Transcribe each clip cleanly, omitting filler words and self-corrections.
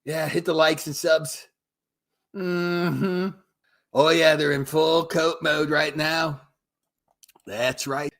Yeah, hit the likes and subs. Oh, yeah, they're in full coat mode right now. That's right.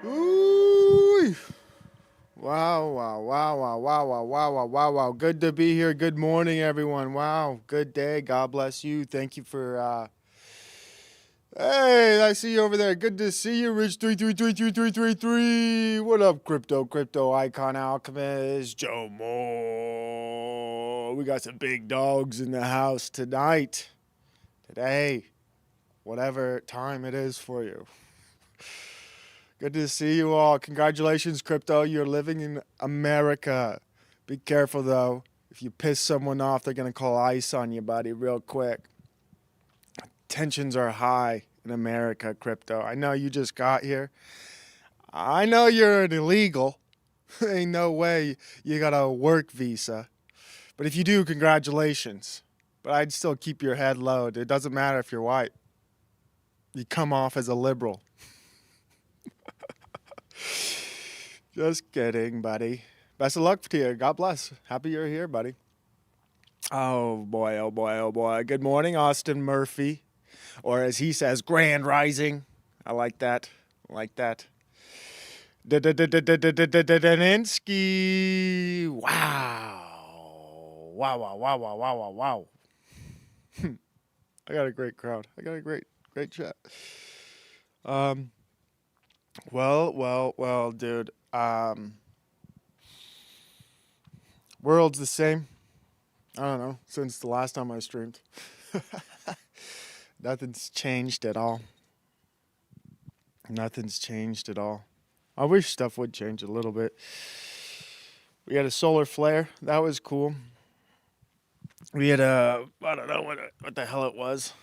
Ooh. Wow, wow, wow, wow, wow, wow, wow, wow, wow, wow. Good to be here. Good morning, everyone. Wow, good day. God bless you. Thank you for hey, I see you over there. Good to see you, Rich 333333. What up, crypto icon alchemist, Joe Moore. We got some big dogs in the house tonight. Today, whatever time it is for you. Good to see you all. Congratulations, crypto. You're living in America. Be careful, though. If you piss someone off, they're going to call ICE on you, buddy, real quick. Tensions are high in America, crypto. I know you just got here. I know you're an illegal. Ain't no way you got a work visa. But if you do, congratulations. But I'd still keep your head low. It doesn't matter if you're white. You come off as a liberal. Just kidding, buddy. Best of luck to you. God bless. Happy you're here, buddy. Oh, boy, oh, boy, oh, boy. Good morning, Austin Murphy. Or as he says, Grand Rising. I like that. I like that. Daninsky. Wow. Wow, wow, wow, wow, wow, wow, wow. I got a great crowd. I got a great chat. Well, dude. World's the same. I don't know, since the last time I streamed. Nothing's changed at all. Nothing's changed at all. I wish stuff would change a little bit. We had a solar flare. That was cool. We had I don't know what the hell it was.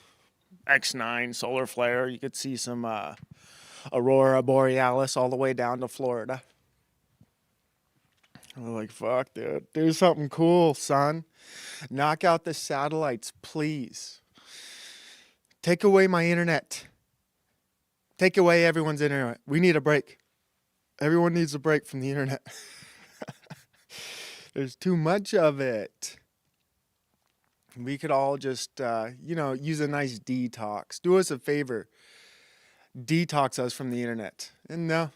X9 solar flare. You could see some aurora borealis all the way down to Florida. I'm like, fuck, dude. Do something cool, son. Knock out the satellites, please. Take away my internet. Take away everyone's internet. We need a break. Everyone needs a break from the internet. There's too much of it. We could all just, use a nice detox. Do us a favor. Detox us from the internet. And no.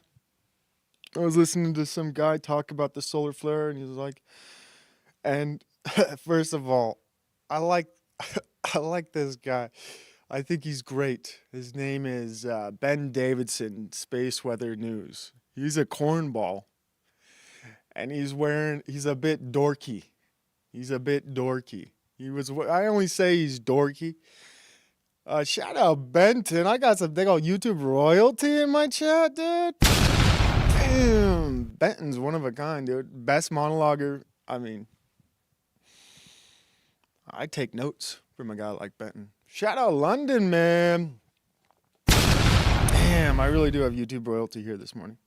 I was listening to some guy talk about the solar flare, and he was like, and first of all, I like this guy. I think he's great. His name is Ben Davidson, Space Weather News. He's a cornball, and he's a bit dorky. I only say he's dorky. Shout out Benton. I got some big old YouTube royalty in my chat, dude. Damn, Benton's one of a kind, dude. Best monologuer. I mean, I take notes from a guy like Benton. Shout out London, man. Damn, I really do have YouTube royalty here this morning.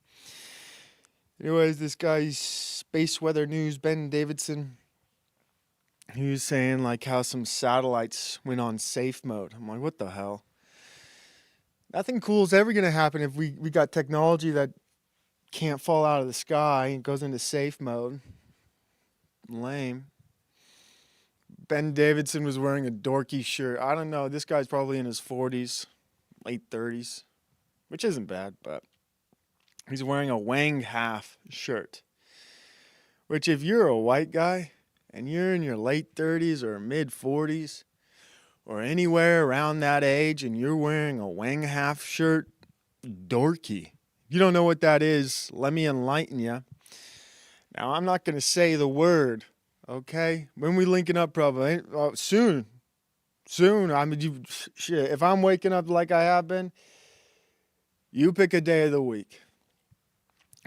Anyways, this guy's Space Weather News, Ben Davidson, he was saying like how some satellites went on safe mode. I'm like, what the hell? Nothing cool is ever going to happen if we got technology that can't fall out of the sky and goes into safe mode. Lame. Ben Davidson was wearing a dorky shirt. I don't know. This guy's probably in his 40s, late 30s, which isn't bad, but he's wearing a Wang half shirt, which if you're a white guy and you're in your late 30s or mid 40s or anywhere around that age and you're wearing a Wang half shirt, dorky. You don't know what that is. Let me enlighten you. Now, I'm not going to say the word, okay? When we linking up, probably soon. I mean, shit. If I'm waking up like I have been, you pick a day of the week.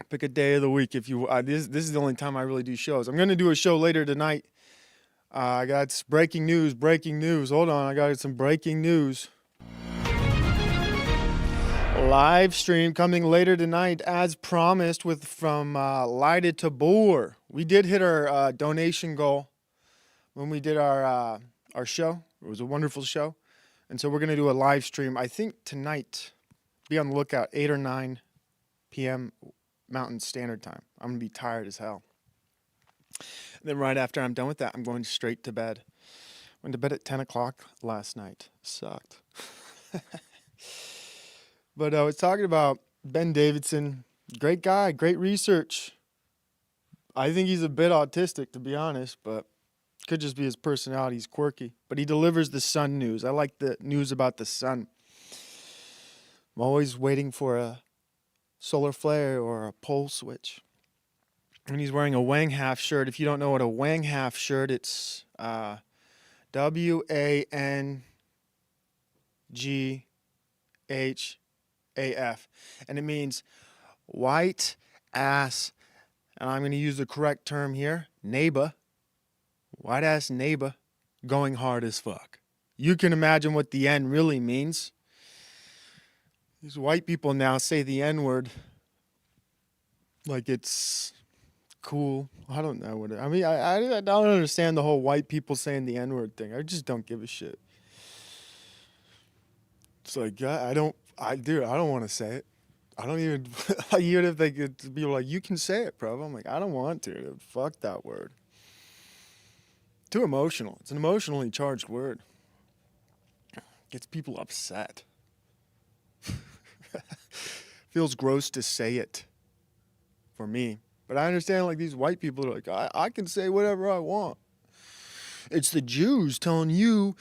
Pick a day of the week if you. This is the only time I really do shows. I'm going to do a show later tonight. I got breaking news. Hold on, I got some breaking news. Live stream coming later tonight, as promised, from Lighted to Boer. We did hit our donation goal when we did our show. It was a wonderful show, and so we're gonna do a live stream. I think tonight. Be on the lookout, 8 or 9 p.m. Mountain Standard Time. I'm gonna be tired as hell. And then right after I'm done with that, I'm going straight to bed. Went to bed at 10 o'clock last night. Sucked. But I was talking about Ben Davidson. Great guy, great research. I think he's a bit autistic, to be honest, but could just be his personality. He's quirky. But he delivers the sun news. I like the news about the sun. I'm always waiting for a solar flare or a pole switch. And he's wearing a Wang half shirt. If you don't know what a Wang half shirt, it's WANGHAF. And it means white ass, and I'm going to use the correct term here, neighbor, white ass neighbor, going hard as fuck. You can imagine what the N really means. These white people now say the N-word like it's cool. I don't know what it, I mean. I don't understand the whole white people saying the N-word thing. I just don't give a shit. It's like, I don't I don't want to say it. I don't even, even if they could be like, you can say it, bro. I'm like, I don't want to. Fuck that word. Too emotional. It's an emotionally charged word. Gets people upset. Feels gross to say it for me. But I understand, like, these white people are like, I can say whatever I want. It's the Jews telling you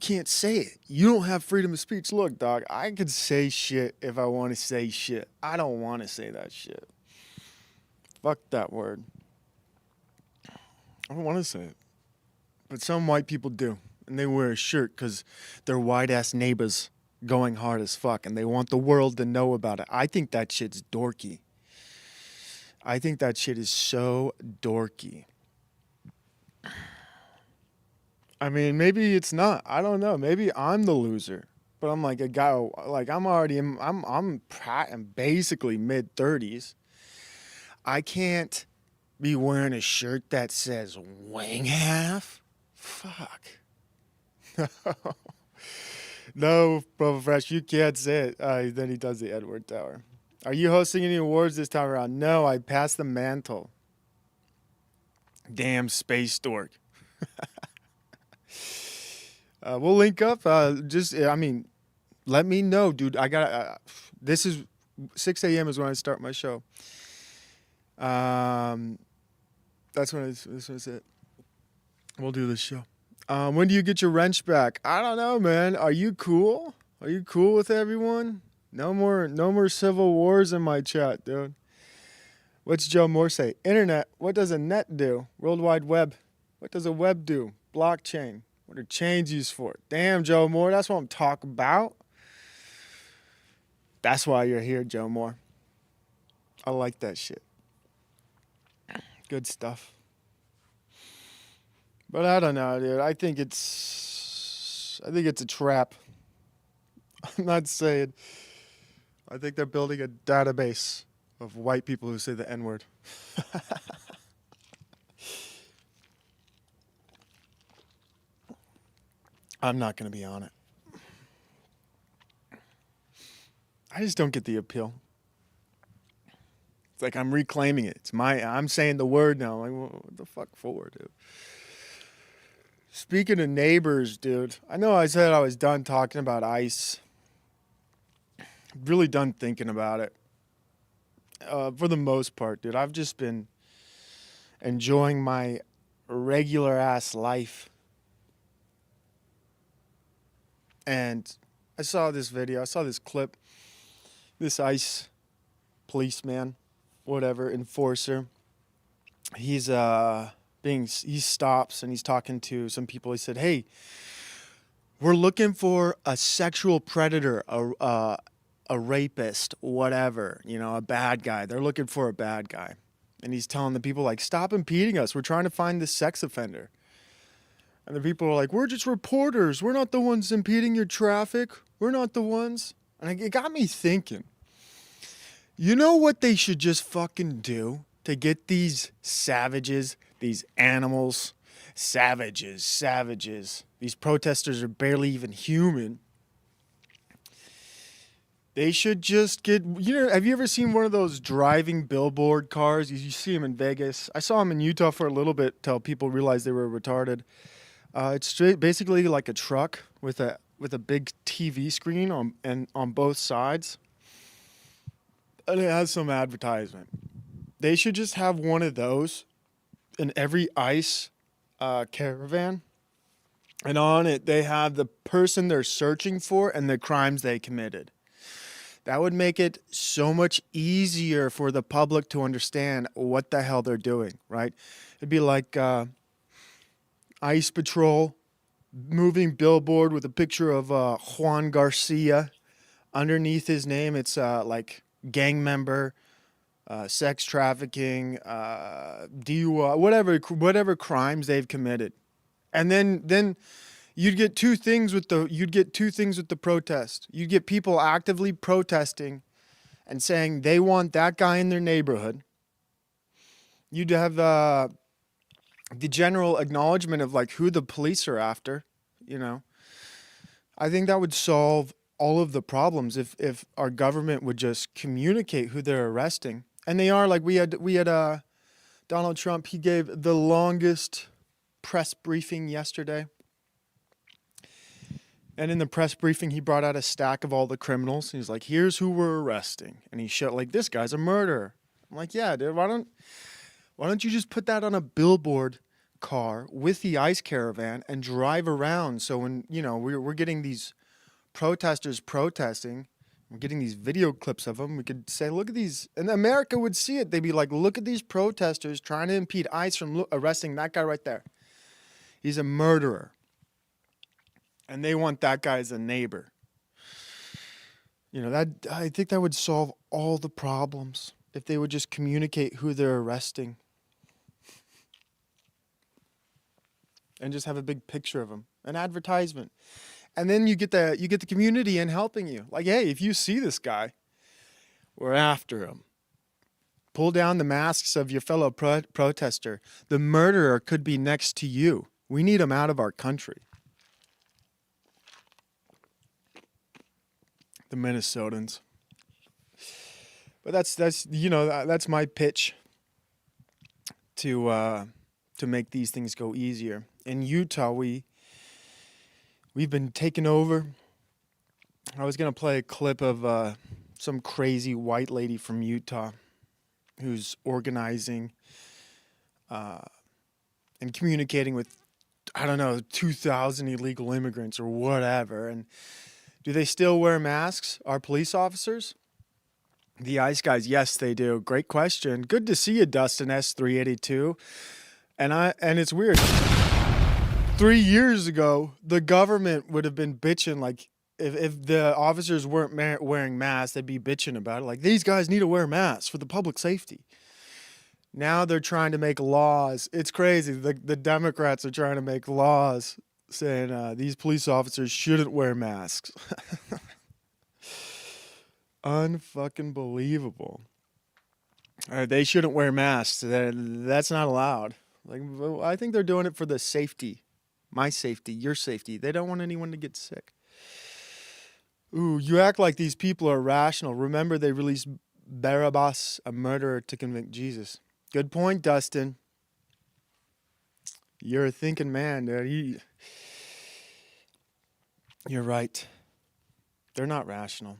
can't say it. You don't have freedom of speech. Look, dog, I can say shit if I want to say shit. I don't want to say that shit. Fuck that word. I don't want to say it. But some white people do. And they wear a shirt because they're white-ass neighbors going hard as fuck. And they want the world to know about it. I think that shit's dorky. I think that shit is so dorky. I mean, maybe it's not. I don't know. Maybe I'm the loser. But I'm like a guy, like I'm basically mid-30s. I can't be wearing a shirt that says wing half. Fuck. No, Brother Fresh, you can't say it. Then he does the Edward Tower. Are you hosting any awards this time around? No, I passed the mantle. Damn space dork. We'll link up. Let me know, dude. I got. This is 6 a.m. is when I start my show. That's when it's it. We'll do this show. When do you get your wrench back? I don't know, man. Are you cool? Are you cool with everyone? No more civil wars in my chat, dude. What's Joe Moore say? Internet. What does a net do? World Wide Web. What does a web do? Blockchain. What are chains used for? Damn, Joe Moore. That's what I'm talking about. That's why you're here, Joe Moore. I like that shit. Good stuff. But I don't know, dude. I think it's a trap. I'm not saying. I think they're building a database of white people who say the N-word. I'm not going to be on it. I just don't get the appeal. It's like I'm reclaiming it. I'm saying the word now. I'm like, what the fuck for, dude? Speaking of neighbors, dude, I know I said I was done talking about ICE. Really done thinking about it. For the most part, dude, I've just been enjoying my regular ass life. And I saw this video, I saw this clip, this ICE policeman, whatever, enforcer. He stops and he's talking to some people. He said, "Hey, we're looking for a sexual predator, a rapist, whatever, a bad guy. They're looking for a bad guy." And he's telling the people, like, "Stop impeding us. We're trying to find this sex offender." And the people are like, "We're just reporters. We're not the ones impeding your traffic. We're not the ones." And it got me thinking, you know what they should just fucking do to get these savages, these animals, savages. These protesters are barely even human. They should just get, have you ever seen one of those driving billboard cars? You see them in Vegas. I saw them in Utah for a little bit till people realized they were retarded. It's basically like a truck with a big TV screen on both sides. And it has some advertisement. They should just have one of those in every ICE caravan. And on it, they have the person they're searching for and the crimes they committed. That would make it so much easier for the public to understand what the hell they're doing, right? It'd be like ICE Patrol moving billboard with a picture of Juan Garcia. Underneath his name, it's like gang member, sex trafficking, DUI, whatever crimes they've committed. And then you'd get two things with the protest. You'd get people actively protesting and saying they want that guy in their neighborhood. You'd have the general acknowledgement of like who the police are after, I think that would solve all of the problems if our government would just communicate who they're arresting. And they are. Like we had Donald Trump, he gave the longest press briefing yesterday. And in the press briefing, he brought out a stack of all the criminals. He's like, here's who we're arresting. And he showed, like, this guy's a murderer. I'm like, yeah, dude, why don't you just put that on a billboard car with the ICE caravan and drive around? So when, we're getting these protesters protesting, we're getting these video clips of them, we could say, look at these. And America would see it. They'd be like, look at these protesters trying to impede ICE from arresting that guy right there. He's a murderer. And they want that guy as a neighbor. I think that would solve all the problems if they would just communicate who they're arresting. And just have a big picture of him, an advertisement. And then you get the community in helping you. Like, hey, if you see this guy, we're after him. Pull down the masks of your fellow protester. The murderer could be next to you. We need him out of our country. The Minnesotans. But that's my pitch to make these things go easier. In Utah, we've been taken over. I was gonna play a clip of some crazy white lady from Utah who's organizing and communicating with, 2,000 illegal immigrants or whatever. And do they still wear masks, our police officers? The ICE guys, yes, they do. Great question. Good to see you, Dustin S382. And it's weird. 3 years ago, the government would have been bitching, like, if the officers weren't wearing masks, they'd be bitching about it. Like, these guys need to wear masks for the public safety. Now they're trying to make laws. It's crazy. The Democrats are trying to make laws saying these police officers shouldn't wear masks. Unfucking believable. They shouldn't wear masks. That's not allowed. Like, I think they're doing it for the safety. My safety, your safety. They don't want anyone to get sick. Ooh, you act like these people are rational. Remember, they released Barabbas, a murderer, to convict Jesus. Good point, Dustin. You're a thinking man, dude. You're right. They're not rational.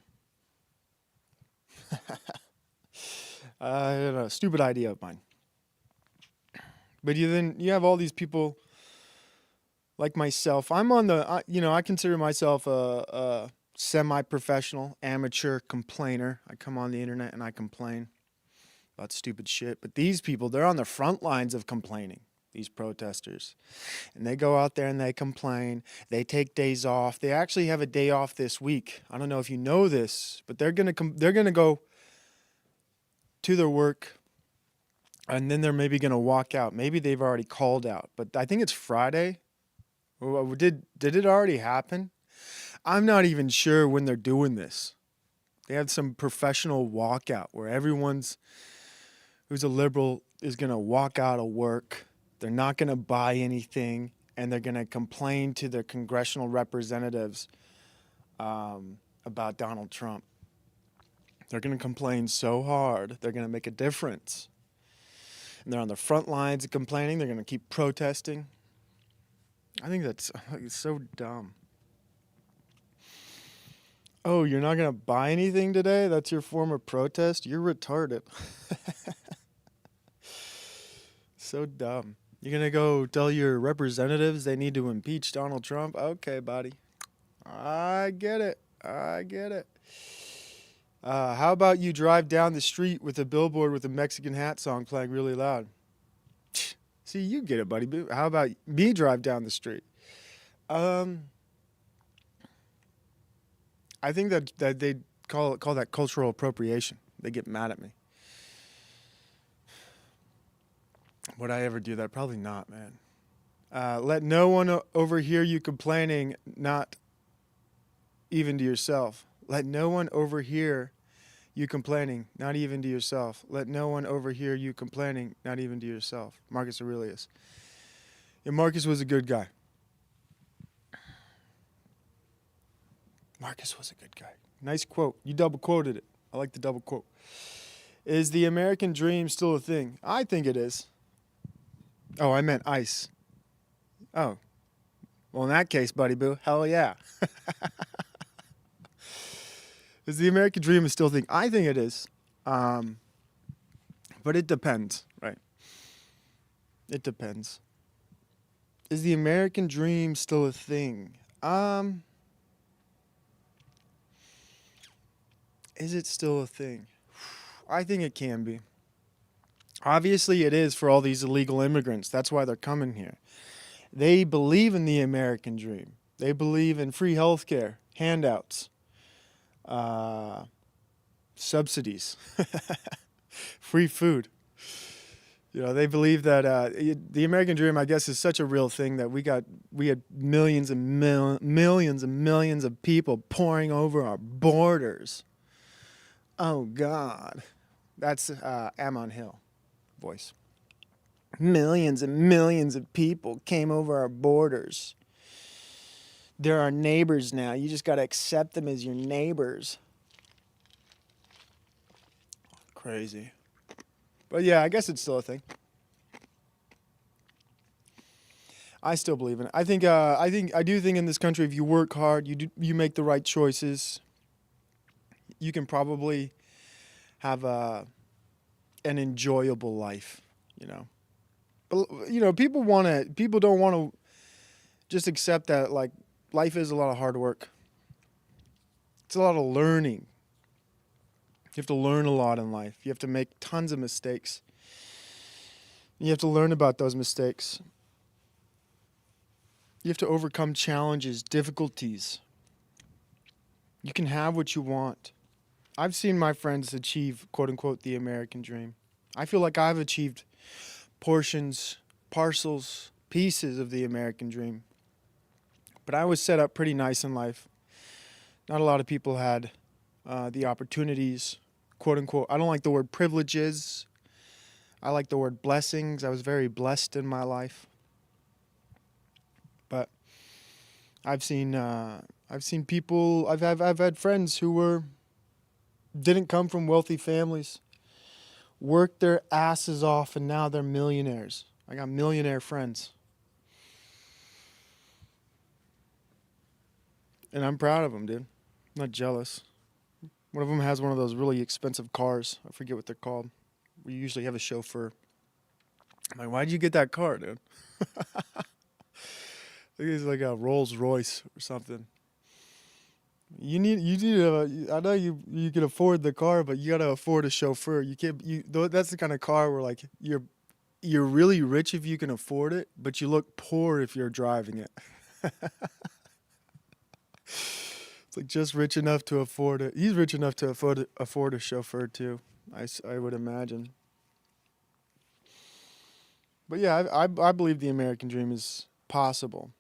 I don't know, stupid idea of mine. But you have all these people like myself. I'm on the, I consider myself a semi-professional, amateur complainer. I come on the internet and I complain about stupid shit. But these people, they're on the front lines of complaining. These protesters, and they go out there and they complain. They take days off. They actually have a day off this week. I don't know if you know this, but they're gonna go to their work, and then they're maybe gonna walk out. Maybe they've already called out, but I think it's Friday. Did it already happen? I'm not even sure when they're doing this. They have some professional walkout where everyone's who's a liberal is gonna walk out of work. They're not going to buy anything, and they're going to complain to their congressional representatives about Donald Trump. They're going to complain so hard, they're going to make a difference. And they're on the front lines of complaining. They're going to keep protesting. I think that's so dumb. Oh, you're not going to buy anything today? That's your form of protest? You're retarded. So dumb. You're going to go tell your representatives they need to impeach Donald Trump? Okay, buddy. I get it. How about you drive down the street with a billboard with a Mexican hat song playing really loud? See, you get it, buddy. How about me drive down the street? I think that they call that cultural appropriation. They get mad at me. Would I ever do that? Probably not, man. Let no one overhear you complaining, not even to yourself. Let no one overhear you complaining, not even to yourself. Let no one overhear you complaining, not even to yourself. Marcus Aurelius. Yeah, Marcus was a good guy. Marcus was a good guy. Nice quote. You double quoted it. I like the double quote. Is the American dream still a thing? I think it is. Oh, I meant ice. Oh. Well, in that case, buddy boo, hell yeah. Is the American dream still a thing? I think it is. But it depends, right? It depends. Is the American dream still a thing? Is it still a thing? I think it can be. Obviously, it is for all these illegal immigrants. That's why they're coming here. They believe in the American dream. They believe in free health care, handouts, subsidies, free food. You know, they believe that the American dream, I guess, is such a real thing that we had millions and millions and millions of people pouring over our borders. Oh God, that's Amon Hill voice. Millions and millions of people came over our borders. They're our neighbors now. You just got to accept them as your neighbors. Crazy. But yeah, I guess it's still a thing. I still believe in it. I do think in this country, if you work hard, you make the right choices, you can probably have an enjoyable life, you know. But you know, people don't want to just accept that like life is a lot of hard work. It's a lot of learning. You have to learn a lot in life. You have to make tons of mistakes. You have to learn about those mistakes. You have to overcome challenges, difficulties. You can have what you want. I've seen my friends achieve, quote unquote, the American dream. I feel like I've achieved portions, parcels, pieces of the American dream. But I was set up pretty nice in life. Not a lot of people had the opportunities, quote unquote. I don't like the word privileges. I like the word blessings. I was very blessed in my life. But I've seen people. I've had friends who didn't come from wealthy families, worked their asses off, and now they're millionaires. I got millionaire friends, and I'm proud of them, dude. I'm not jealous. One of them has one of those really expensive cars. I forget what they're called. We usually have a chauffeur. I'm like, why'd you get that car, dude? I think it's like a Rolls Royce or something. You need I know you can afford the car, but you gotta afford a chauffeur. You can't. That's the kind of car where like you're really rich if you can afford it, but you look poor if you're driving it. It's like just rich enough to afford it. He's rich enough to afford a chauffeur too. I would imagine. But yeah, I believe the American dream is possible.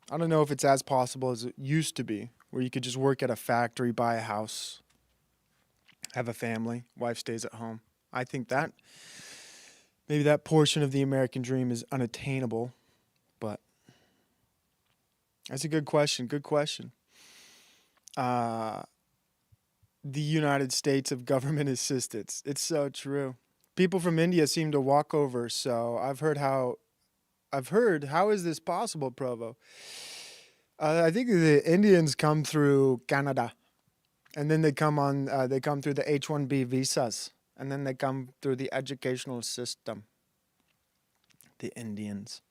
I don't know if it's as possible as it used to be, where you could just work at a factory, buy a house, have a family, wife stays at home. I think that maybe that portion of the American dream is unattainable, but that's a good question. Good question. The United States of government assistance. It's so true. People from India seem to walk over, so I've heard how is this possible, Provo? I think the Indians come through Canada, and then they come through the H-1B visas, and then they come through the educational system. The Indians.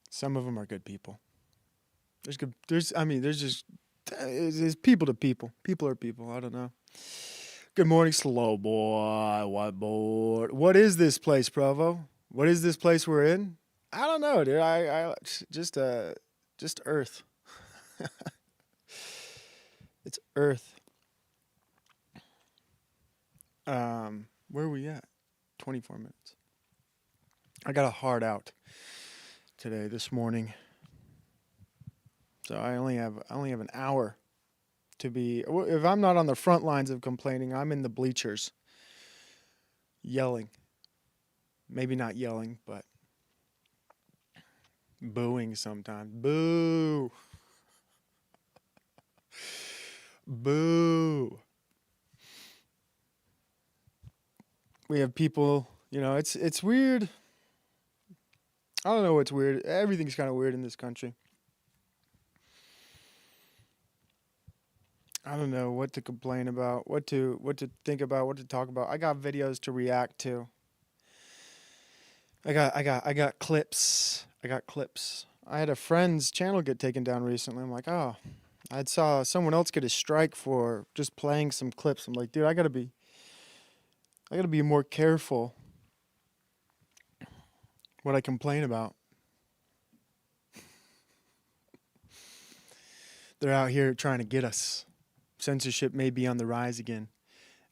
Some of them are good people. There's people to people. People are people. I don't know. Good morning, slow boy, whiteboard. What is this place, Provo? What is this place we're in? I don't know, dude. I just Earth. It's Earth. Where are we at? 24 minutes. I got a hard out this morning. So I only have an hour to be. If I'm not on the front lines of complaining, I'm in the bleachers yelling. Maybe not yelling, but booing sometimes. Boo. Boo. We have people, it's weird. I don't know what's weird. Everything's kind of weird in this country. I don't know what to complain about, what to think about, what to talk about. I got videos to react to. I got clips. I had a friend's channel get taken down recently. I'm like, oh, I saw someone else get a strike for just playing some clips. I'm like, dude, I gotta be more careful what I complain about. They're out here trying to get us. Censorship may be on the rise again,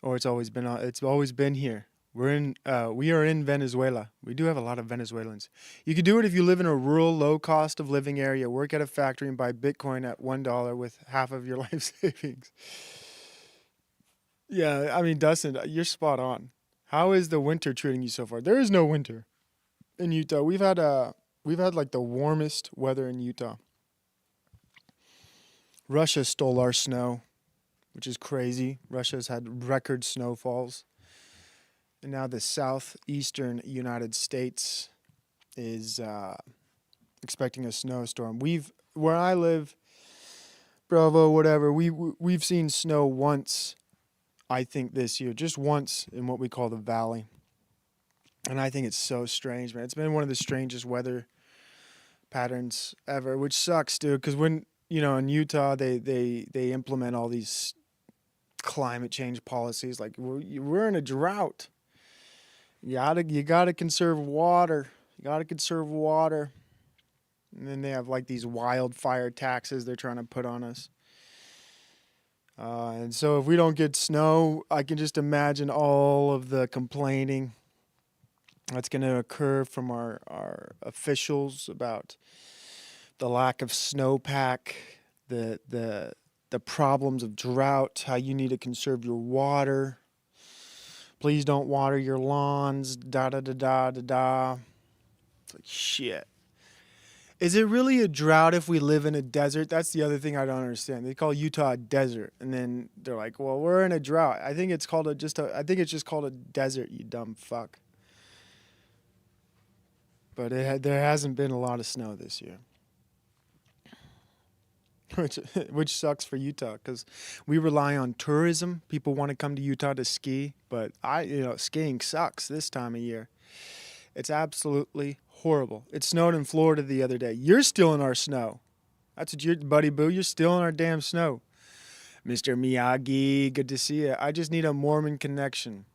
or it's always been here. We are in Venezuela. We do have a lot of Venezuelans. You could do it if you live in a rural, low cost of living area, work at a factory, and buy Bitcoin at $1 with half of your life savings. Yeah, I mean, Dustin, you're spot on. How is the winter treating you so far? There is no winter in Utah. We've had like the warmest weather in Utah. Russia stole our snow, which is crazy. Russia's had record snowfalls. And now the southeastern United States is expecting a snowstorm. Where I live, Bravo, whatever, we've seen snow once, I think this year, just once in what we call the valley. And I think it's so strange, man. It's been one of the strangest weather patterns ever, which sucks, dude, because when, in Utah, they implement all these climate change policies. Like, we're in a drought. You gotta conserve water. And then they have like these wildfire taxes they're trying to put on us. And so if we don't get snow, I can just imagine all of the complaining that's going to occur from our officials about the lack of snowpack, the problems of drought, how you need to conserve your water. Please don't water your lawns, da-da-da-da-da-da. It's like, shit. Is it really a drought if we live in a desert? That's the other thing I don't understand. They call Utah a desert, and then they're like, well, we're in a drought. I think it's just called a desert, you dumb fuck. But there hasn't been a lot of snow this year. Which sucks for Utah because we rely on tourism. People want to come to Utah to ski, but skiing sucks this time of year. It's absolutely horrible. It snowed in Florida the other day. You're still in our snow. That's what you're, buddy boo. You're still in our damn snow. Mr. Miyagi, good to see you. I just need a Mormon connection.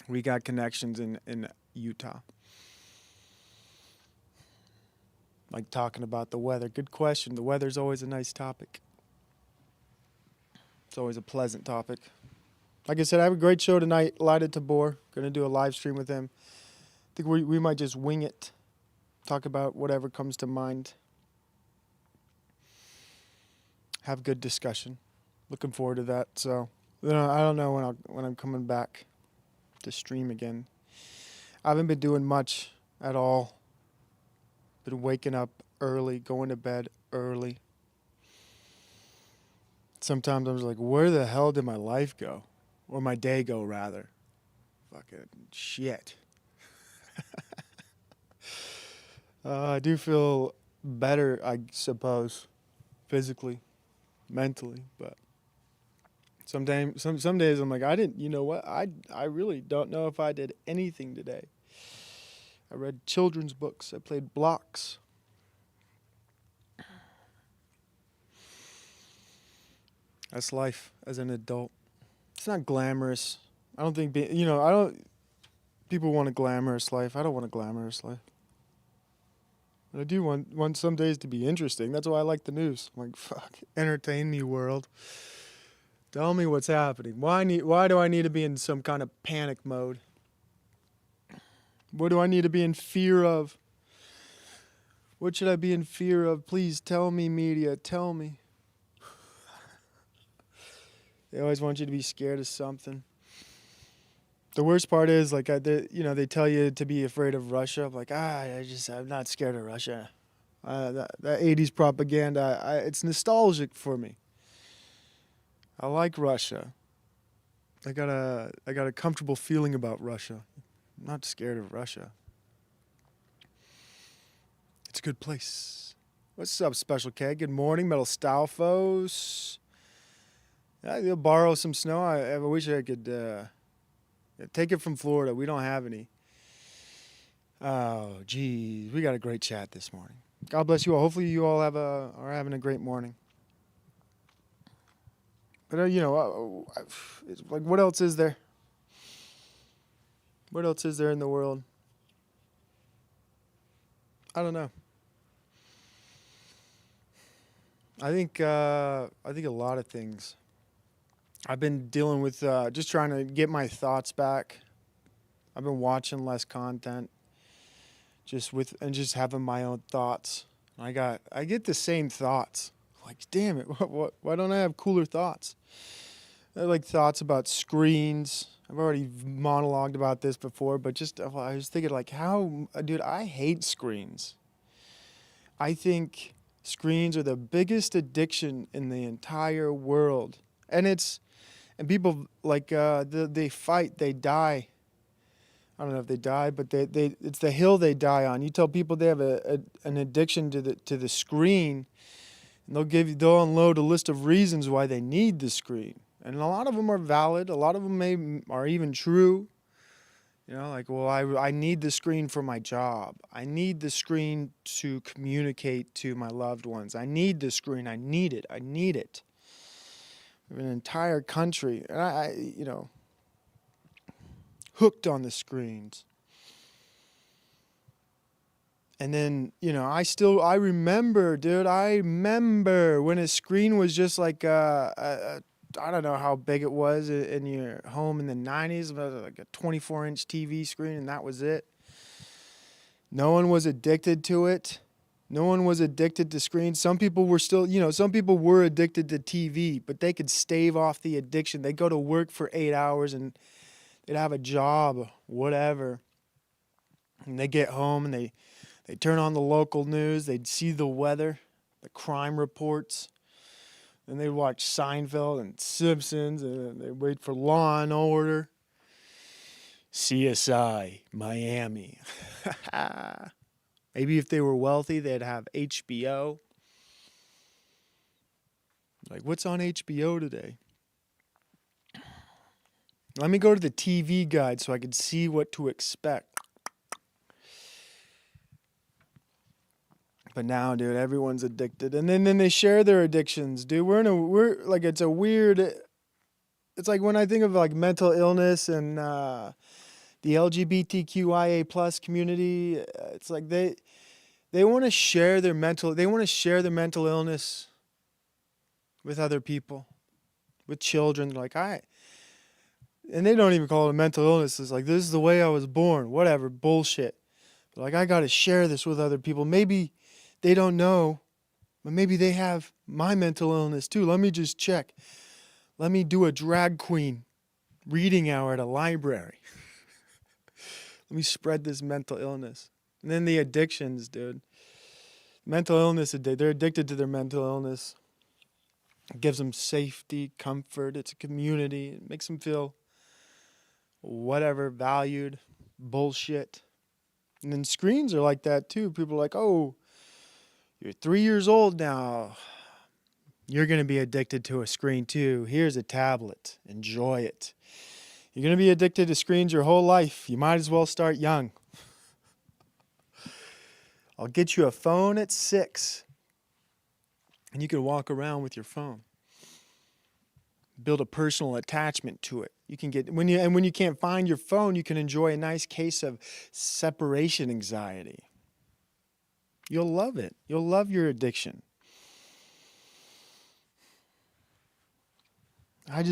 We got connections in Utah. Like talking about the weather. Good question. The weather's always a nice topic. It's always a pleasant topic. Like I said, I have a great show tonight. Lighted Tabor. Going to do a live stream with him. I think we might just wing it. Talk about whatever comes to mind. Have good discussion. Looking forward to that. So, I don't know when I'm coming back to stream again. I haven't been doing much at all. Been waking up early, going to bed early. Sometimes I'm just like, where the hell did my life go? Or my day go, rather. Fucking shit. I do feel better, I suppose, physically, mentally, but some days I'm like, I really don't know if I did anything today. I read children's books. I played blocks. That's life as an adult. It's not glamorous. I don't think, people want a glamorous life. I don't want a glamorous life. But I do want some days to be interesting. That's why I like the news. I'm like, fuck, entertain me, world. Tell me what's happening. Why do I need to be in some kind of panic mode? What do I need to be in fear of? What should I be in fear of? Please tell me, media. Tell me. They always want you to be scared of something. The worst part is, like, they tell you to be afraid of Russia. I'm like, I'm not scared of Russia. That 80s propaganda, it's nostalgic for me. I like Russia. I got a comfortable feeling about Russia. I'm not scared of Russia. It's a good place. What's up, Special K? Good morning, Metal Stalfos. You'll borrow some snow. I wish I could take it from Florida. We don't have any. Oh, geez. We got a great chat this morning. God bless you all. Hopefully you all are having a great morning. But, it's like, what else is there? What else is there in the world? I don't know. I think a lot of things. I've been dealing with just trying to get my thoughts back. I've been watching less content, just having my own thoughts. I get the same thoughts. Like, damn it, why don't I have cooler thoughts? I like thoughts about screens. I've already monologued about this before, but I was thinking, like, dude, I hate screens. I think screens are the biggest addiction in the entire world. And people, like, they fight, they die. I don't know if they die, but it's the hill they die on. You tell people they have an addiction to the screen, and they'll unload a list of reasons why they need the screen. And a lot of them are valid. A lot of them are even true. Like, well, I need the screen for my job. I need the screen to communicate to my loved ones. I need the screen. I need it. I need it. We have an entire country, and I hooked on the screens. And then, I remember, dude, when a screen was just like I don't know how big it was in your home in the 90s, but like a 24-inch TV screen, and that was it. No one was addicted to it. No one was addicted to screens. Some people were addicted to TV, but they could stave off the addiction. They'd go to work for 8 hours and they'd have a job, whatever. And they get home and they turn on the local news. They'd see the weather, the crime reports. Then they'd watch Seinfeld and Simpsons, and they'd wait for Law and Order. CSI, Miami. Maybe if they were wealthy, they'd have HBO. Like, what's on HBO today? Let me go to the TV guide so I can see what to expect. But now, dude, everyone's addicted, and then they share their addictions, dude. It's like when I think of like mental illness and the LGBTQIA plus community, it's like they want to share their mental illness with other people, with children. And they don't even call it a mental illness. It's like, this is the way I was born, whatever, bullshit. But like, I got to share this with other people. Maybe they don't know, but maybe they have my mental illness too. Let me just check. Let me do a drag queen reading hour at a library. Let me spread this mental illness. And then the addictions, dude. Mental illness, they're addicted to their mental illness. It gives them safety, comfort. It's a community. It makes them feel whatever, valued, bullshit. And then screens are like that too. People are like, oh, you're 3 years old now. You're going to be addicted to a screen too. Here's a tablet. Enjoy it. You're going to be addicted to screens your whole life. You might as well start young. I'll get you a phone at 6. And you can walk around with your phone. Build a personal attachment to it. You can get when you can't find your phone, you can enjoy a nice case of separation anxiety. You'll love it. You'll love your addiction. I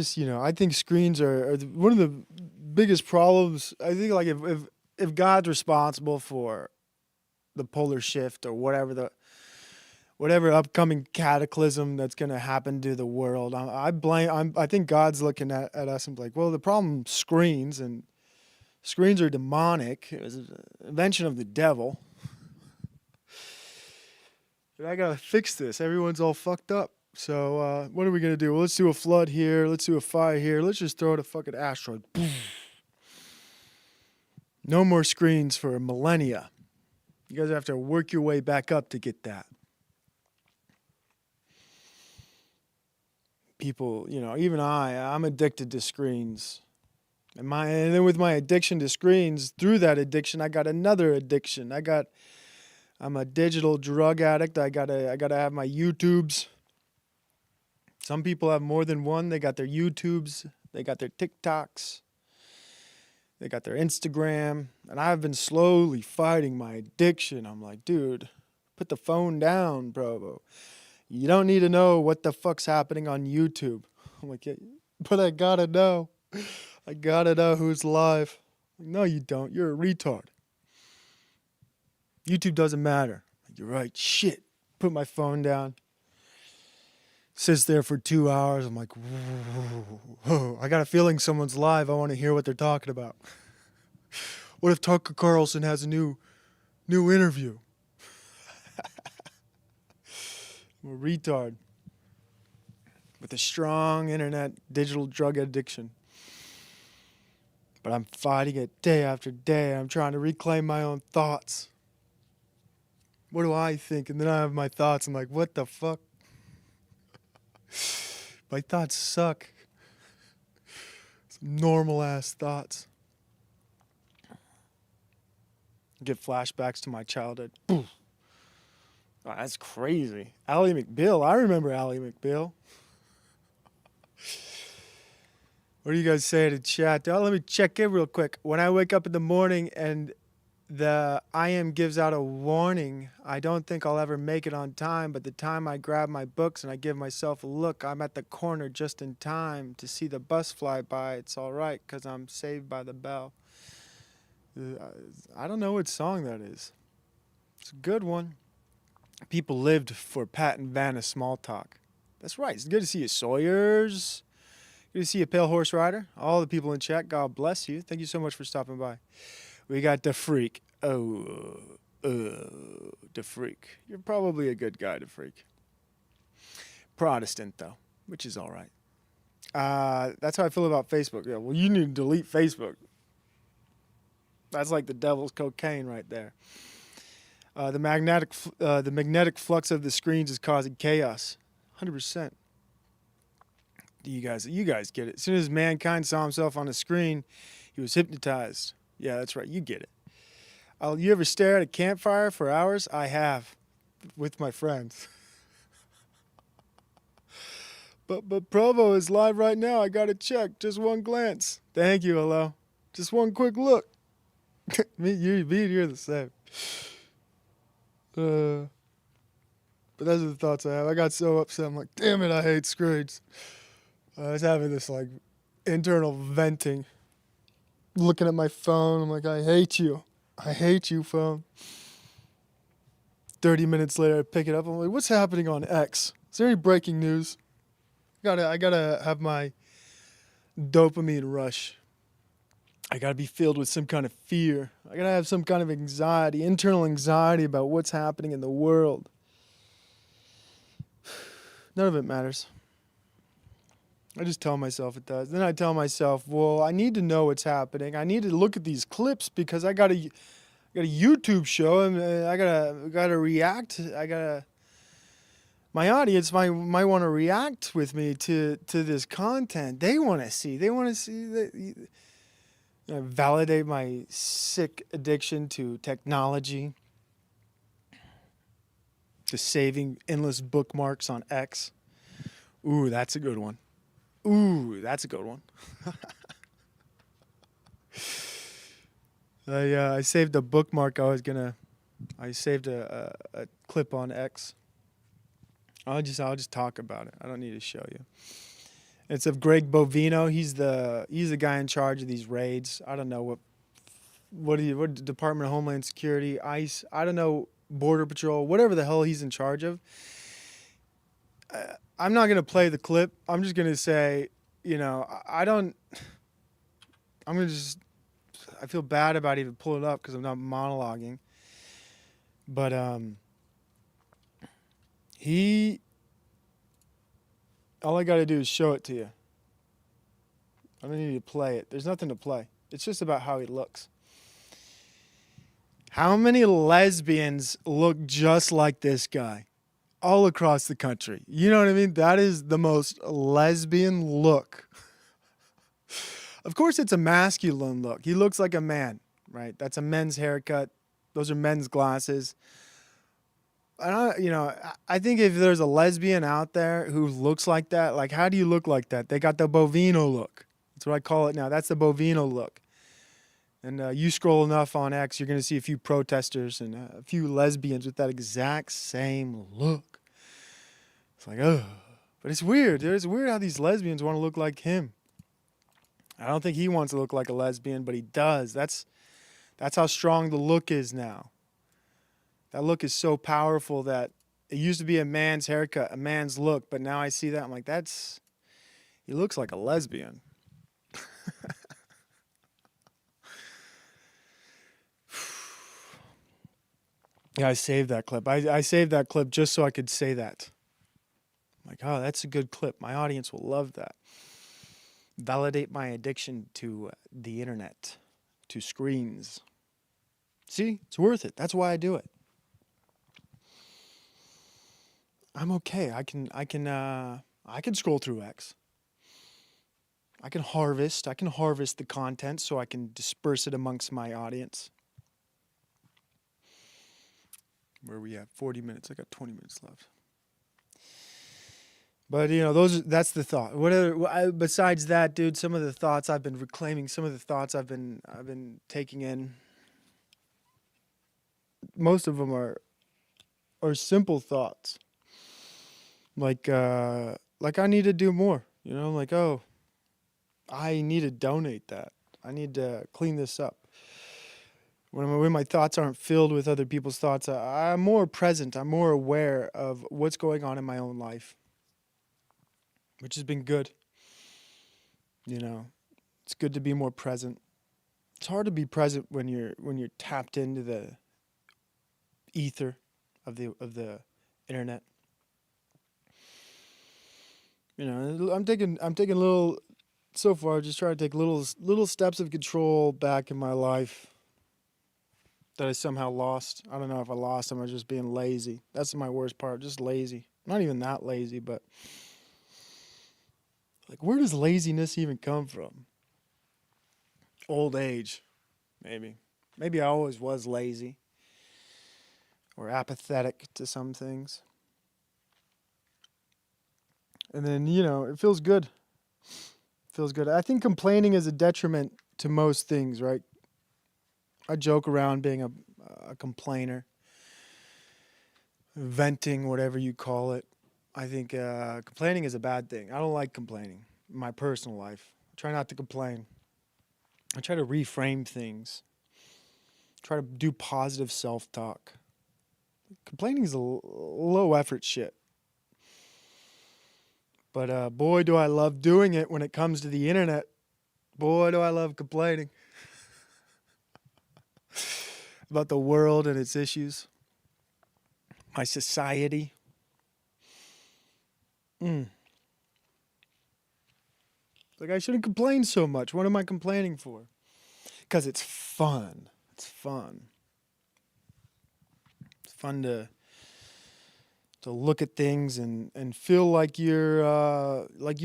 think screens are one of the biggest problems. I think, like, if God's responsible for the polar shift or whatever upcoming cataclysm that's going to happen to the world, I think God's looking at us and like, well, the problem screens, and screens are demonic. It was an invention of the devil. But I gotta fix this. Everyone's all fucked up. So what are we gonna do? Well, let's do a flood here. Let's do a fire here. Let's just throw out a fucking asteroid. No more screens for millennia. You guys have to work your way back up to get that. People, even I'm addicted to screens. And then with my addiction to screens, through that addiction, I got another addiction. I'm a digital drug addict. I gotta have my YouTubes. Some people have more than one. They got their YouTubes, they got their TikToks, they got their Instagram, and I've been slowly fighting my addiction. I'm like, dude, put the phone down, bro. You don't need to know what the fuck's happening on YouTube. I'm like, yeah, but I gotta know. I gotta know who's live. No, you don't. You're a retard. YouTube doesn't matter. You're right. Shit. Put my phone down. Sits there for 2 hours. I'm like, whoa. I got a feeling someone's live. I want to hear what they're talking about. What if Tucker Carlson has a new interview? I'm a retard with a strong internet digital drug addiction. But I'm fighting it day after day. I'm trying to reclaim my own thoughts. What do I think? And then I have my thoughts. I'm like, what the fuck? My thoughts suck. Some normal ass thoughts. Get flashbacks to my childhood. Oh, that's crazy. Ally McBeal. I remember Ally McBeal. What do you guys say to chat? Oh, let me check in real quick. When I wake up in the morning and the IM gives out a warning, I don't think I'll ever make it on time, but the time I grab my books and I give myself a look, I'm at the corner just in time to see the bus fly by. It's all right because I'm saved by the bell. I don't know what song that is. It's a good one. People lived for Pat and Vanna small talk. That's right. It's good to see you, Sawyers. Good to see you, Pale Horse Rider. All the people in chat, God bless you. Thank you so much for stopping by. We got the Freak. The Freak. You're probably a good guy, the Freak. Protestant, though, which is all right. That's how I feel about Facebook. Yeah, well, you need to delete Facebook. That's like the devil's cocaine right there. The magnetic flux of the screens is causing chaos. 100%. You guys get it. As soon as mankind saw himself on a screen, he was hypnotized. Yeah, that's right. You get it. You ever stare at a campfire for hours? I have, with my friends. But Provo is live right now. I gotta check. Just one glance. Thank you, hello. Just one quick look. You're the same. But those are the thoughts I have. I got so upset. I'm like, damn it, I hate screens. I was having this like internal venting. Looking at my phone, I'm like, I hate you. I hate you, phone. 30 minutes later, I pick it up. I'm like, what's happening on X? Is there any breaking news? I gotta have my dopamine rush. I gotta be filled with some kind of fear. I gotta have some kind of anxiety, internal anxiety about what's happening in the world. None of it matters. I just tell myself it does. Then I tell myself, well, I need to know what's happening. I need to look at these clips because I got a YouTube show and I gotta react. My audience might want to react with me to this content. They want to see. They want to see that. Validate my sick addiction to technology, to saving endless bookmarks on X. Ooh, that's a good one. I saved a bookmark. I saved a clip on X. I'll just talk about it. I don't need to show you. It's of Greg Bovino. He's the guy in charge of these raids. I don't know what Department of Homeland Security, ICE. I don't know, Border Patrol, whatever the hell he's in charge of. I'm not gonna play the clip. I'm just gonna say, I feel bad about even pulling it up because I'm not monologuing. But he All I got to do is show it to you. I don't need to play it. There's nothing to play. It's just about how he looks. How many lesbians look just like this guy all across the country? You know what I mean? That is the most lesbian look. Of course, it's a masculine look. He looks like a man, right? That's a men's haircut. Those are men's glasses. I think if there's a lesbian out there who looks like that, like, how do you look like that? They got the bovino look. That's what I call it now. That's the bovino look. And you scroll enough on X, you're going to see a few protesters and a few lesbians with that exact same look. It's like, oh. But it's weird. It's weird how these lesbians want to look like him. I don't think he wants to look like a lesbian, but he does. That's how strong the look is now. That look is so powerful that it used to be a man's haircut, a man's look, but now I see that, I'm like, he looks like a lesbian. Yeah, I saved that clip. I saved that clip just so I could say that. I'm like, oh, that's a good clip. My audience will love that. Validate my addiction to the internet, to screens. See, it's worth it. That's why I do it. I'm okay. I can scroll through X. I can harvest the content so I can disperse it amongst my audience. Where are we at? 40 minutes. I got 20 minutes left. But that's the thought. Besides that, dude, some of the thoughts I've been reclaiming, some of the thoughts I've been taking in. Most of them are simple thoughts. Like I need to do more. Like, oh, I need to donate that. I need to clean this up. When my thoughts aren't filled with other people's thoughts, I'm more present. I'm more aware of what's going on in my own life, which has been good. It's good to be more present. It's hard to be present when you're tapped into the ether of the internet. I'm taking little, so far, just trying to take little steps of control back in my life that I somehow lost. I don't know if I lost them or just being lazy. That's my worst part, just lazy. Not even that lazy, but like, where does laziness even come from? Old age, maybe. Maybe I always was lazy or apathetic to some things. And then, it feels good. Feels good. I think complaining is a detriment to most things, right? I joke around being a complainer, venting, whatever you call it. I think complaining is a bad thing. I don't like complaining in my personal life. I try not to complain. I try to reframe things. Try to do positive self-talk. Complaining is a low-effort shit. But boy, do I love doing it when it comes to the internet. Boy, do I love complaining about the world and its issues, my society. Like, I shouldn't complain so much. What am I complaining for? Because it's fun. It's fun. It's fun to look at things and feel like you're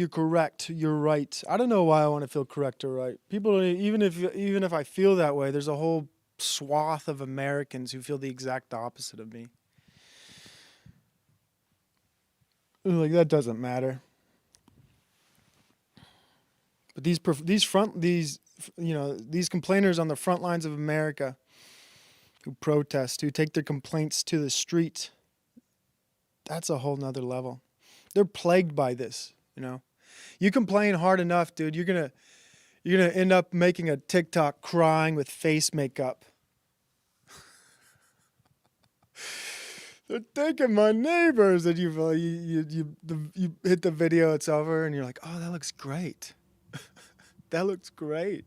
correct, you're right. I don't know why I want to feel correct or right. People, even if I feel that way, there's a whole swath of Americans who feel the exact opposite of me. Like, that doesn't matter. But these complainers on the front lines of America who protest, who take their complaints to the street, that's a whole nother level. They're plagued by this, You complain hard enough, dude, you're gonna end up making a TikTok crying with face makeup. They're taking my neighbors, and you hit the video, it's over, and you're like, oh, that looks great. That looks great.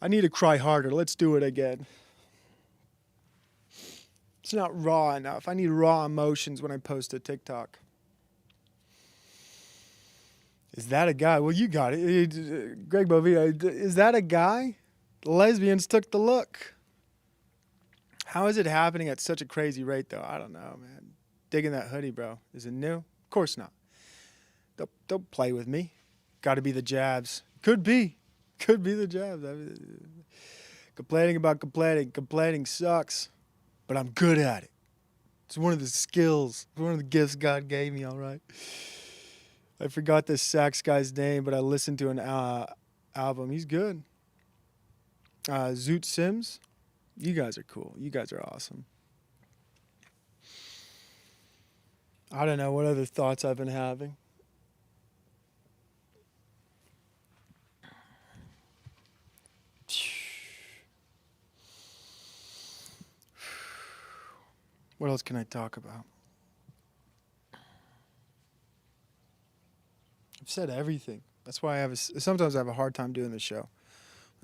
I need to cry harder. Let's do it again. It's not raw enough. I need raw emotions when I post a TikTok. Is that a guy? Well, you got it. Greg Bovino, is that a guy? The lesbians took the look. How is it happening at such a crazy rate, though? I don't know, man. Digging that hoodie, bro. Is it new? Of course not. Don't play with me. Got to be the jabs. Could be the jabs. Complaining about complaining. Complaining sucks, but I'm good at it. It's one of the skills, one of the gifts God gave me, all right? I forgot this sax guy's name, but I listened to an album. He's good. Zoot Sims. You guys are cool. You guys are awesome. I don't know what other thoughts I've been having. What else can I talk about? I've said everything. That's why sometimes I have a hard time doing the show.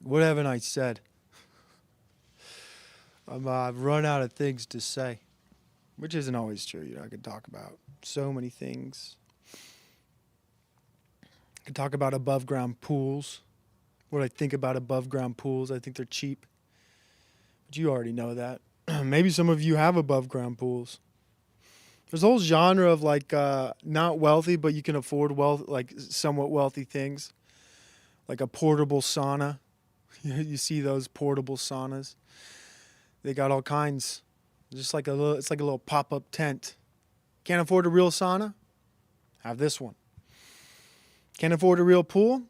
What haven't I said? I've run out of things to say, which isn't always true. I could talk about so many things. I could talk about above ground pools. What I think about above ground pools. I think they're cheap. But you already know that. Maybe some of you have above ground pools. There's a whole genre of not wealthy, but you can afford somewhat wealthy things. Like a portable sauna. You see those portable saunas. They got all kinds. It's like a little pop-up tent. Can't afford a real sauna? Have this one. Can't afford a real pool?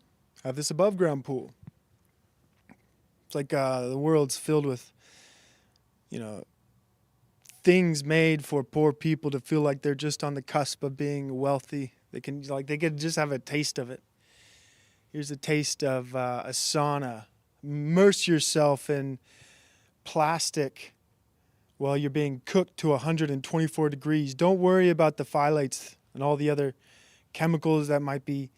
Have this above ground pool. It's like the world's filled with, things made for poor people to feel like they're just on the cusp of being wealthy. They can just have a taste of it. Here's a taste of a sauna. Immerse yourself in plastic while you're being cooked to 124 degrees. Don't worry about the phthalates and all the other chemicals that might be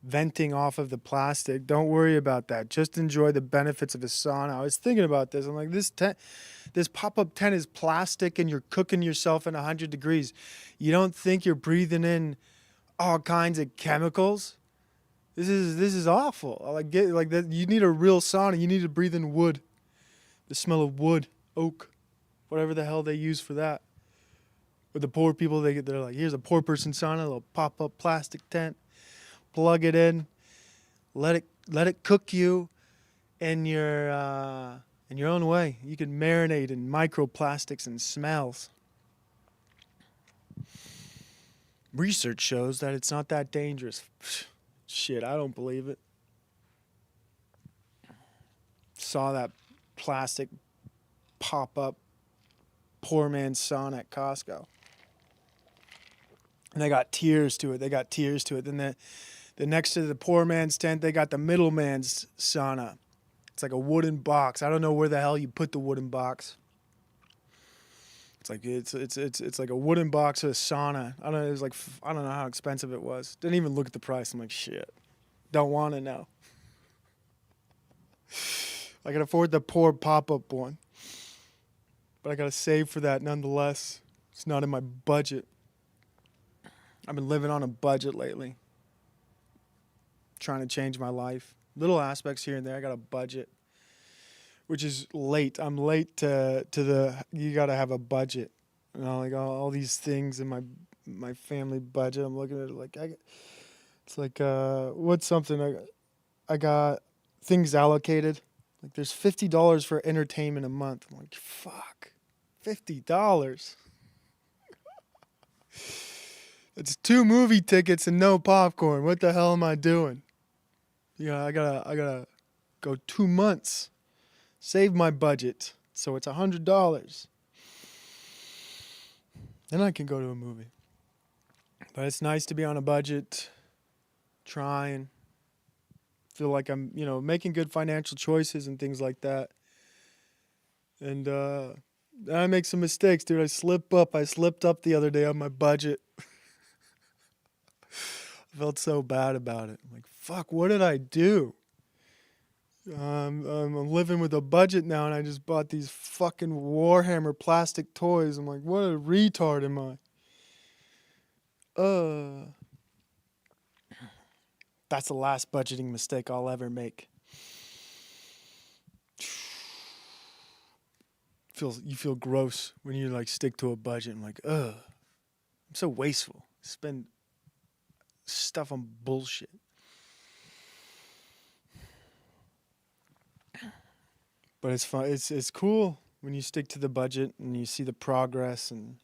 venting off of the plastic. Don't worry about that. Just enjoy the benefits of a sauna. I was thinking about this. I'm like, this pop-up tent is plastic and you're cooking yourself in 100 degrees. You don't think you're breathing in all kinds of chemicals? This is awful. That. You need a real sauna. You need to breathe in wood. The smell of wood, oak, whatever the hell they use for that. With the poor people, they're like, here's a poor person sauna, a little pop-up plastic tent. Plug it in. Let it cook you in your own way. You can marinate in microplastics and smells. Research shows that it's not that dangerous. Shit, I don't believe it. Saw that plastic pop-up poor man's sauna at Costco. And they got tiers to it. Then the next to the poor man's tent, they got the middleman's sauna. It's like a wooden box. I don't know where the hell you put the wooden box. It's like a wooden box of a sauna. I don't know how expensive it was. Didn't even look at the price. I'm like, shit. Don't want to know. I can afford the poor pop-up one. But I got to save for that nonetheless. It's not in my budget. I've been living on a budget lately. Trying to change my life. Little aspects here and there. I got a budget. Which is late. I'm late to you got to have a budget. Like all these things in my family budget. I'm looking at it what's something I got things allocated. Like there's $50 for entertainment a month. I'm like, fuck. $50. It's 2 movie tickets and no popcorn. What the hell am I doing? I gotta go 2 months. Save my budget. So it's $100. Then I can go to a movie. But it's nice to be on a budget. Trying. Feel like I'm, making good financial choices and things like that. And I make some mistakes, dude. I slip up. I slipped up the other day on my budget. I felt so bad about it. I'm like, fuck, what did I do? I'm living with a budget now, and I just bought these fucking Warhammer plastic toys. I'm like, what a retard am I? That's the last budgeting mistake I'll ever make. You feel gross when you like stick to a budget. I'm like, ugh, I'm so wasteful. Spend stuff on bullshit. But it's fun. It's cool when you stick to the budget and you see the progress and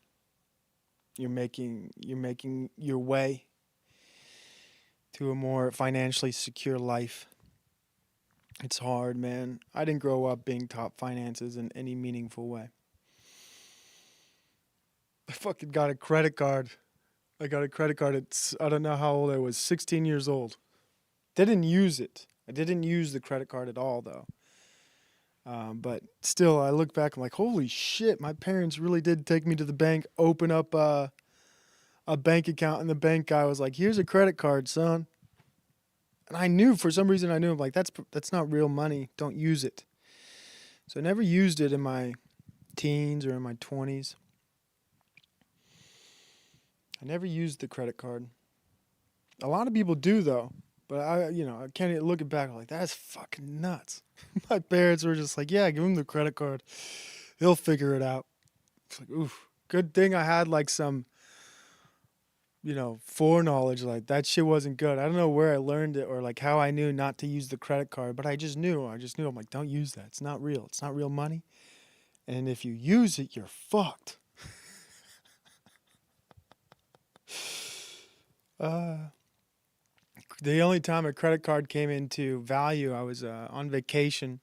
you're making your way to a more financially secure life. It's hard, man. I didn't grow up being taught finances in any meaningful way. I fucking got a credit card. I got a credit card at, I don't know how old I was, 16 years old. Didn't use it. I didn't use the credit card at all, though. But still, I look back, I'm like, holy shit, my parents really did take me to the bank, open up a bank account, and the bank guy was like, here's a credit card, son. And I knew, for some reason, I'm like, that's not real money. Don't use it. So I never used it in my teens or in my 20s. I never used the credit card. A lot of people do, though. But I can't look it back. I'm like, that's fucking nuts. My parents were just like, yeah, give him the credit card. He'll figure it out. It's like, oof. Good thing I had like some, foreknowledge. Like that shit wasn't good. I don't know where I learned it or like how I knew not to use the credit card, but I just knew. I'm like, don't use that. It's not real. It's not real money. And if you use it, you're fucked. The only time a credit card came into value, I was on vacation.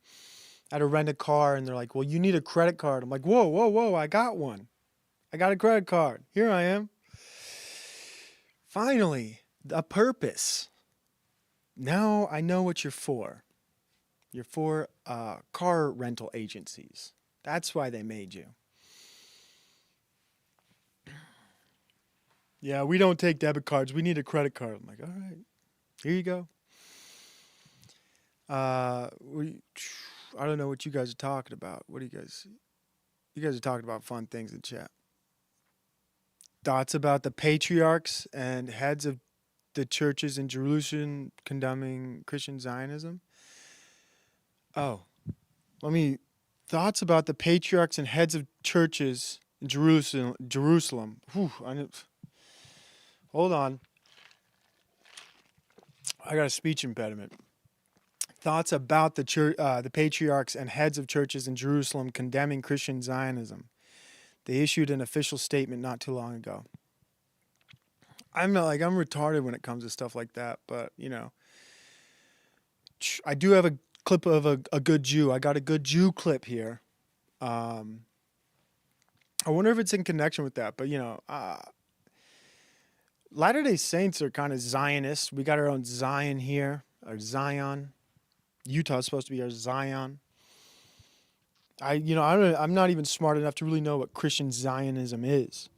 I had to rent a car, and they're like, well, you need a credit card. I'm like, whoa, I got one. I got a credit card. Here I am. Finally, a purpose. Now I know what you're for. You're for car rental agencies. That's why they made you. Yeah, we don't take debit cards. We need a credit card. I'm like, all right. Here you go. I don't know what you guys are talking about. What do you guys are talking about fun things in chat. Thoughts about the patriarchs and heads of the churches in Jerusalem condemning Christian Zionism? Thoughts about the patriarchs and heads of churches in Jerusalem. Hold on. I got a speech impediment. Thoughts about the patriarchs and heads of churches in Jerusalem condemning Christian Zionism. They issued an official statement not too long ago. I'm retarded when it comes to stuff like that, but I do have a clip of a good Jew. I got a good Jew clip here. I wonder if it's in connection with that, but Latter-day Saints are kind of Zionists. We got our own Zion here, our Zion. Utah's supposed to be our Zion. I'm not even smart enough to really know what Christian Zionism is.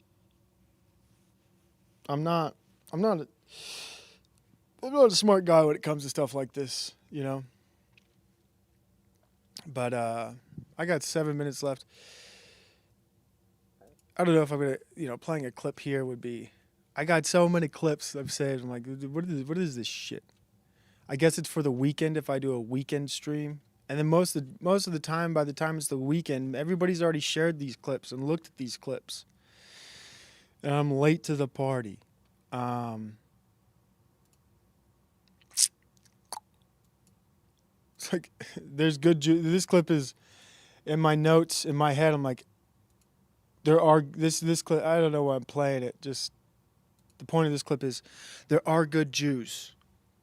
I'm not a smart guy when it comes to stuff like this, But I got 7 minutes left. I don't know if I'm gonna, playing a clip here would be. I got so many clips I've saved. I'm like, what is this shit? I guess it's for the weekend if I do a weekend stream. And then most of the time, by the time it's the weekend, everybody's already shared these clips and looked at these clips. And I'm late to the party. It's like, there's good... This clip is in my notes, in my head. I'm like, this clip... I don't know why I'm playing it. Just... The point of this clip is, there are good Jews.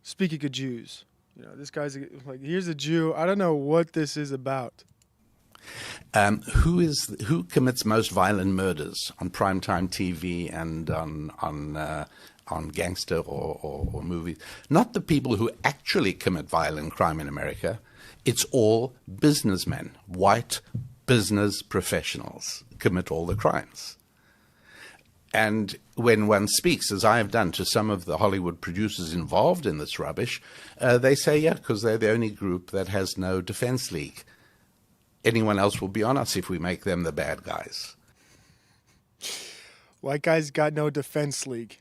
Speaking of Jews, this guy's like, here's a Jew. I don't know what this is about. Who commits most violent murders on primetime TV and on gangster or movies? Not the people who actually commit violent crime in America. It's all businessmen, white business professionals commit all the crimes. And when one speaks, as I have done, to some of the Hollywood producers involved in this rubbish, they say, yeah, because they're the only group that has no defense league. Anyone else will be on us if we make them the bad guys. White guys got no defense league.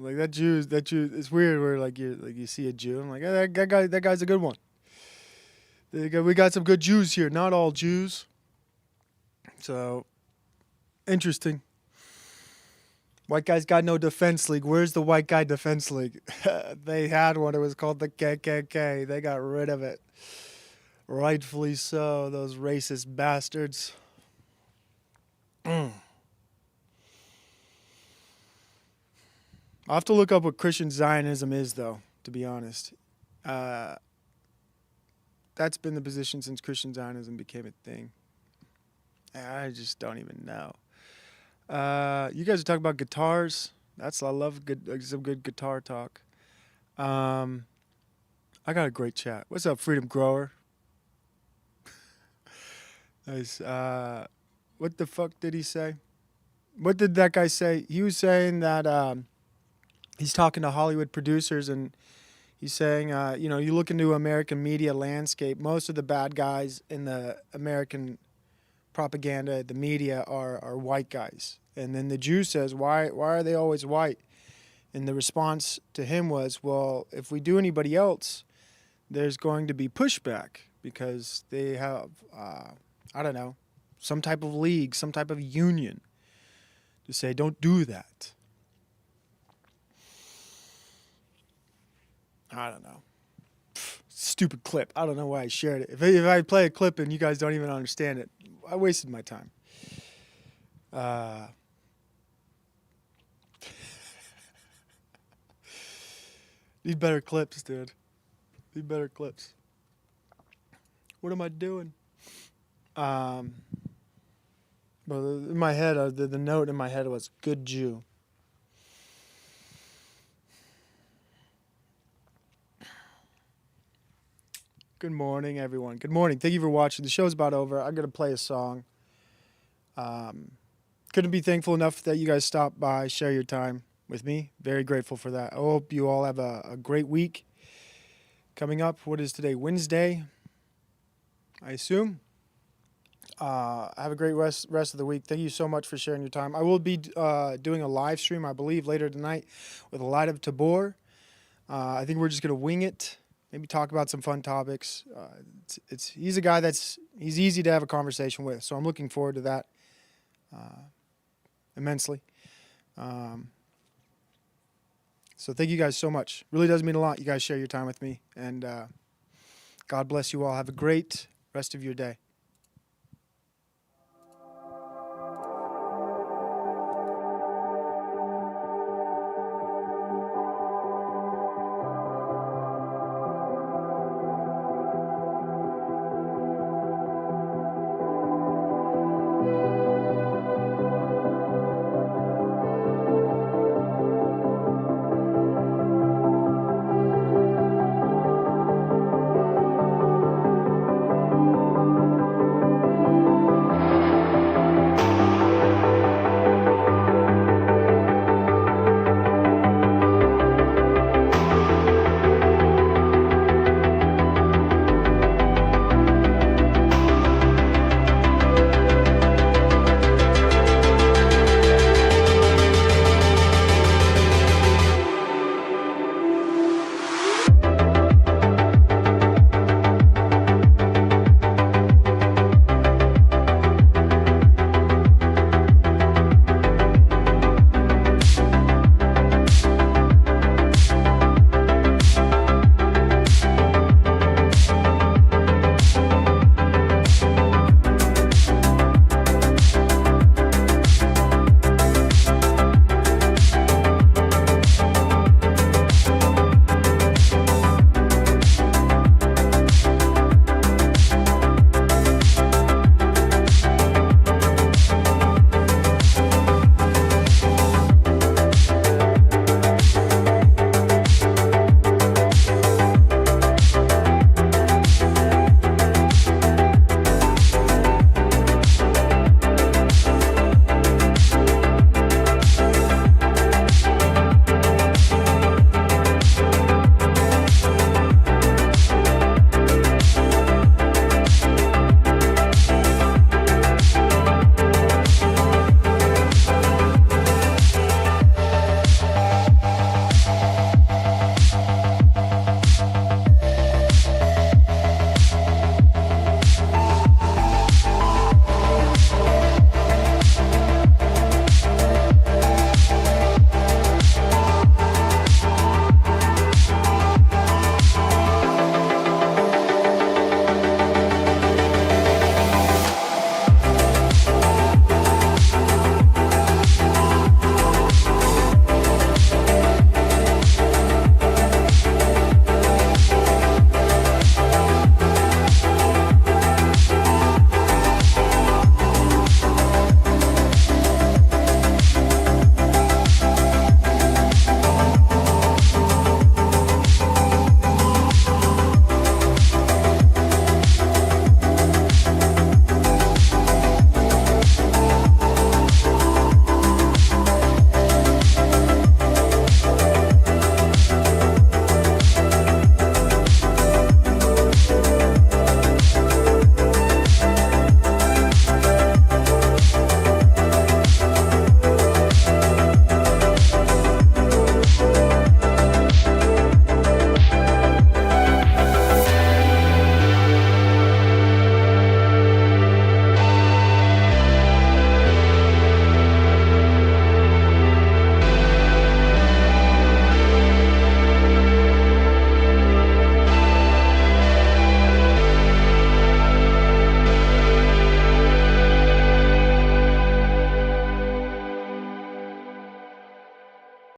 Like that Jew. It's weird where like you see a Jew. I'm like, that guy's a good one. We got some good Jews here. Not all Jews. So interesting. White guys got no defense league. Where's the white guy defense league? They had one. It was called the KKK. They got rid of it. Rightfully so. Those racist bastards. I'll have to look up what Christian Zionism is, though, to be honest. That's been the position since Christian Zionism became a thing. I just don't even know. You guys are talking about guitars. I love some good guitar talk. I got a great chat. What's up, Freedom Grower? Nice. What the fuck did he say? What did that guy say? He was saying that he's talking to Hollywood producers, and he's saying, you look into American media landscape, most of the bad guys in the American propaganda, the media, are white guys. And then the Jew says, why are they always white? And the response to him was, well, if we do anybody else, there's going to be pushback because they have, some type of league, some type of union to say, don't do that. I don't know. Stupid clip. I don't know why I shared it. If I play a clip and you guys don't even understand it, I wasted my time. Need better clips, dude. Need better clips. What am I doing? Well, in my head, the note in my head was "good Jew." Good morning, everyone. Good morning. Thank you for watching. The show's about over. I'm gonna play a song. Couldn't be thankful enough that you guys stopped by, share your time with me. Very grateful for that. I hope you all have a great week coming up. What is today? Wednesday, I assume. Have a great rest of the week. Thank you so much for sharing your time. I will be doing a live stream, I believe, later tonight with Light of Tabor. I think we're just going to wing it. Maybe talk about some fun topics. He's a guy he's easy to have a conversation with, so I'm looking forward to that immensely. So thank you guys so much. Really does mean a lot. You guys share your time with me, and God bless you all. Have a great rest of your day.